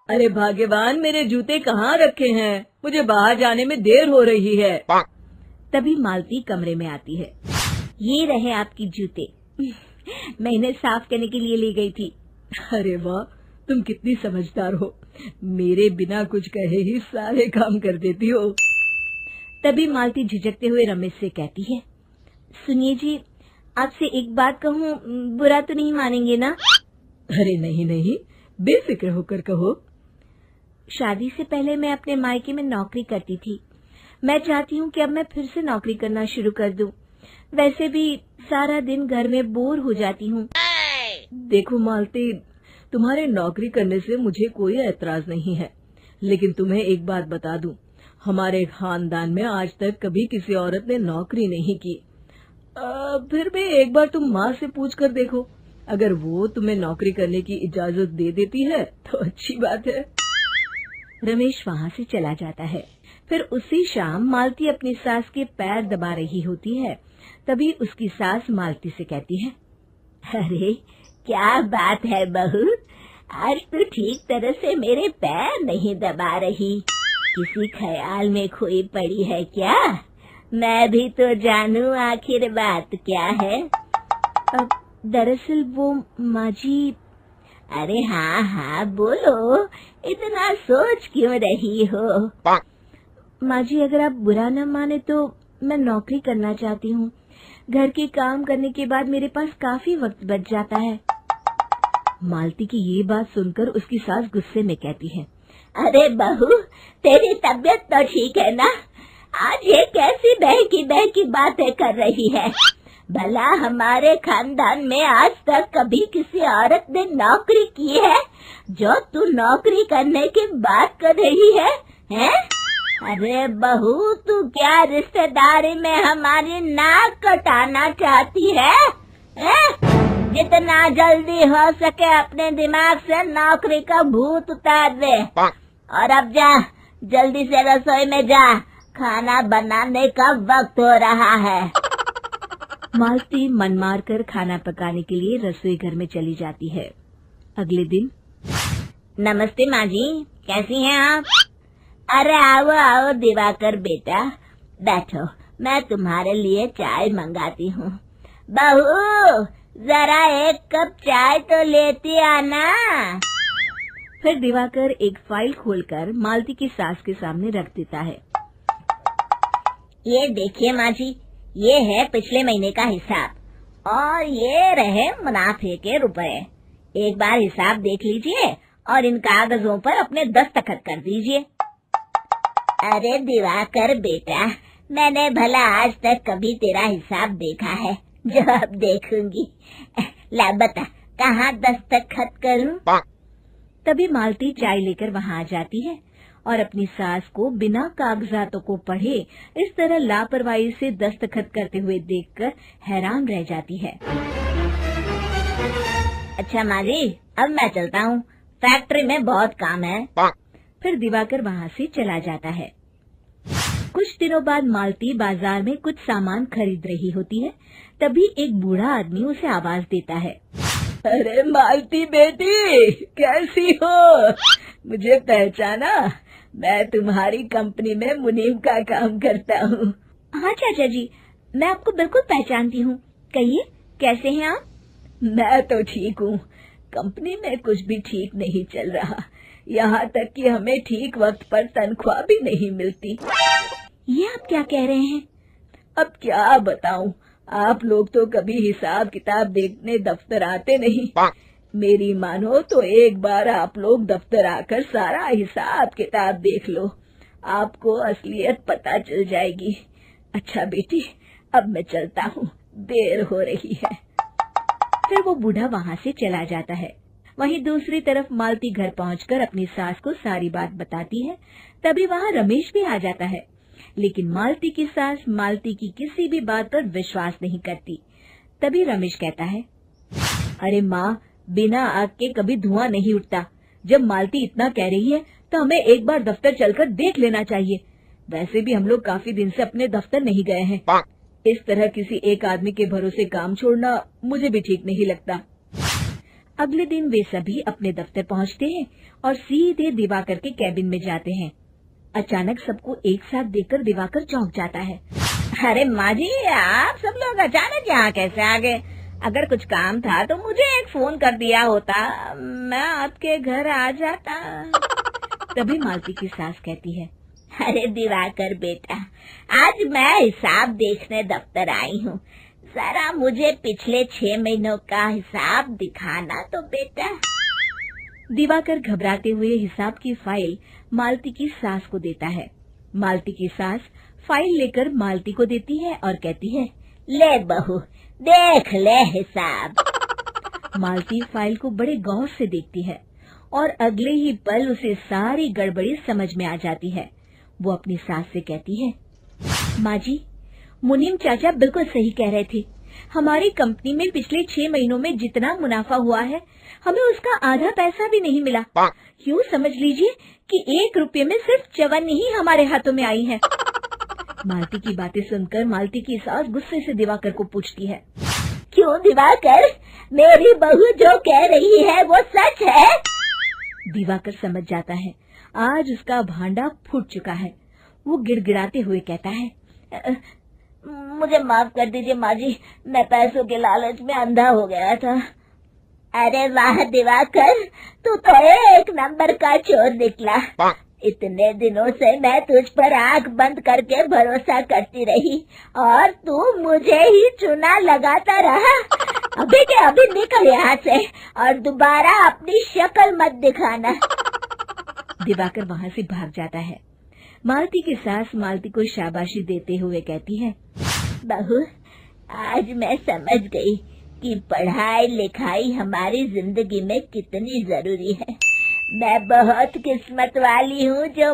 अरे भाग्यवान, मेरे जूते कहाँ रखे हैं? मुझे बाहर जाने में देर हो रही है। तभी मालती कमरे में आती है। ये रहे आपकी जूते। मैं इन्हें साफ करने के लिए ले गई थी। अरे वाह, तुम कितनी समझदार हो। मेरे बिना कुछ कहे ही सारे काम कर देती हो। तभी मालती झिझकते हुए रमेश से कहती है, सुनिए जी, आपसे एक बात कहूँ, बुरा तो नहीं मानेंगे ना? अरे नहीं नहीं, बेफिक्र होकर कहो। शादी से पहले मैं अपने मायके में नौकरी करती थी। मैं चाहती हूँ कि अब मैं फिर से नौकरी करना शुरू कर दूं। वैसे भी सारा दिन घर में बोर हो जाती हूँ। देखो मालती, तुम्हारे नौकरी करने से मुझे कोई ऐतराज नहीं है, लेकिन तुम्हें एक बात बता दूं, हमारे खानदान में आज तक कभी किसी औरत ने नौकरी नहीं की। फिर भी एक बार तुम माँ से पूछ कर देखो, अगर वो तुम्हें नौकरी करने की इजाजत दे देती है तो अच्छी बात है। रमेश वहाँ से चला जाता है। फिर उसी शाम मालती अपनी सास के पैर दबा रही होती है। तभी उसकी सास मालती से कहती है, अरे क्या बात है बहू, आज तो ठीक तरह से मेरे पैर नहीं दबा रही। किसी ख्याल में खोई पड़ी है क्या? मैं भी तो जानूं आखिर बात क्या है। दरअसल वो माँ जी। अरे हाँ हाँ बोलो, इतना सोच क्यों रही हो? माँ जी, अगर आप बुरा न माने तो मैं नौकरी करना चाहती हूँ। घर के काम करने के बाद मेरे पास काफी वक्त बच जाता है। मालती की ये बात सुनकर उसकी सास गुस्से में कहती है, अरे बहू, तेरी तबीयत तो ठीक है ना? आज ये कैसी बहकी बातें कर रही है? भला हमारे खानदान में आज तक कभी किसी औरत ने नौकरी की है जो तू नौकरी करने की बात कर रही है, हैं? अरे बहू, तू क्या रिश्तेदारी में हमारी नाक कटाना चाहती है? जितना जल्दी हो सके अपने दिमाग से नौकरी का भूत उतार दे, और अब जा, जल्दी से रसोई में जा, खाना बनाने का वक्त हो रहा है। मालती मन मार कर खाना पकाने के लिए रसोई घर में चली जाती है। अगले दिन, नमस्ते माँ जी, कैसी हैं आप? अरे आओ आओ दिवाकर बेटा, बैठो, मैं तुम्हारे लिए चाय मंगाती हूँ। बहू, जरा एक कप चाय तो लेती आना। फिर दिवाकर एक फाइल खोलकर मालती की सास के सामने रख देता है। ये देखिए माँ जी, ये है पिछले महीने का हिसाब और ये रहे मुनाफे के रुपए। एक बार हिसाब देख लीजिए और इन कागजों पर अपने दस्तखत कर दीजिए। अरे दिवाकर बेटा, मैंने भला आज तक कभी तेरा हिसाब देखा है जो अब देखूंगी? ला बता, कहाँ दस्तखत करूं? तभी मालती चाय लेकर वहाँ आ जाती है और अपनी सास को बिना कागजातों को पढ़े इस तरह लापरवाही से दस्तखत करते हुए देखकर हैरान रह जाती है। अच्छा माँ जी, अब मैं चलता हूँ, फैक्ट्री में बहुत काम है। फिर दिवाकर वहाँ से चला जाता है। कुछ दिनों बाद मालती बाजार में कुछ सामान खरीद रही होती है। तभी एक बूढ़ा आदमी उसे आवाज देता है, अरे मालती बेटी, कैसी हो? मुझे पहचाना? मैं तुम्हारी कंपनी में मुनीम का काम करता हूँ। हाँ चाचा जी, मैं आपको बिल्कुल पहचानती हूँ। कहिए, कैसे हैं आप? मैं तो ठीक हूँ। कंपनी में कुछ भी ठीक नहीं चल रहा, यहाँ तक कि हमें ठीक वक्त पर तनख्वाह भी नहीं मिलती। ये आप क्या कह रहे हैं? अब क्या बताऊं, आप लोग तो कभी हिसाब किताब देखने दफ्तर आते नहीं। मेरी मानो तो एक बार आप लोग दफ्तर आकर सारा हिसाब किताब देख लो, आपको असलियत पता चल जाएगी। अच्छा बेटी, अब मैं चलता हूँ, देर हो रही है। फिर वो बूढ़ा वहाँ से चला जाता है। वहीं दूसरी तरफ मालती घर पहुंचकर अपनी सास को सारी बात बताती है। तभी वहाँ रमेश भी आ जाता है, लेकिन मालती की सास मालती की किसी भी बात पर विश्वास नहीं करती। तभी रमेश कहता है, अरे माँ, बिना आग के कभी धुआं नहीं उठता। जब मालती इतना कह रही है तो हमें एक बार दफ्तर चलकर देख लेना चाहिए। वैसे भी हम लोग काफी दिन से अपने दफ्तर नहीं गए हैं। इस तरह किसी एक आदमी के भरोसे काम छोड़ना मुझे भी ठीक नहीं लगता। अगले दिन वे सभी अपने दफ्तर पहुंचते हैं और सीधे दिवाकर के कैबिन में जाते हैं। अचानक सबको एक साथ देखकर दिवाकर चौंक जाता है। अरे माँ जी, आप सब लोग अचानक यहाँ कैसे आ गए? अगर कुछ काम था तो मुझे एक फोन कर दिया होता, मैं आपके घर आ जाता। तभी मालती की सास कहती है, अरे दिवाकर बेटा, आज मैं हिसाब देखने दफ्तर आई हूँ, जरा मुझे पिछले 6 महीनों का हिसाब दिखाना तो बेटा। दिवाकर घबराते हुए हिसाब की फाइल मालती की सास को देता है। मालती की सास फाइल लेकर मालती को देती है और कहती है, ले बहू, देख ले हिसाब। मालती फाइल को बड़े गौर से देखती है और अगले ही पल उसे सारी गड़बड़ी समझ में आ जाती है। वो अपनी सास से कहती है, माँ जी, मुनीम चाचा बिल्कुल सही कह रहे थे। हमारी कंपनी में पिछले 6 महीनों में जितना मुनाफा हुआ है, हमें उसका आधा पैसा भी नहीं मिला। यूँ समझ लीजिए कि 1 रुपये में सिर्फ चवन्नी ही हमारे हाथों में आई है। मालती की बातें सुनकर मालती की सास गुस्से से दिवाकर को पूछती है, क्यों दिवाकर, मेरी बहू जो कह रही है वो सच है? दिवाकर समझ जाता है आज उसका भांडा फूट चुका है। वो गिड़गिड़ाते हुए कहता है, मुझे माफ कर दीजिए माँ जी, मैं पैसों के लालच में अंधा हो गया था। अरे वाह दिवाकर, तू तो 1 नंबर का चोर निकला। इतने दिनों से मैं तुझ पर आंख बंद करके भरोसा करती रही और तू मुझे ही चुना लगाता रहा। अभी के अभी निकल यहाँ से और दोबारा अपनी शक्ल मत दिखाना। दिवाकर वहाँ से भाग जाता है। मालती की सास मालती को शाबाशी देते हुए कहती है, बहू, आज मैं समझ गई कि पढ़ाई लिखाई हमारी जिंदगी में कितनी जरूरी है। मैं बहुत किस्मत वाली हूँ जो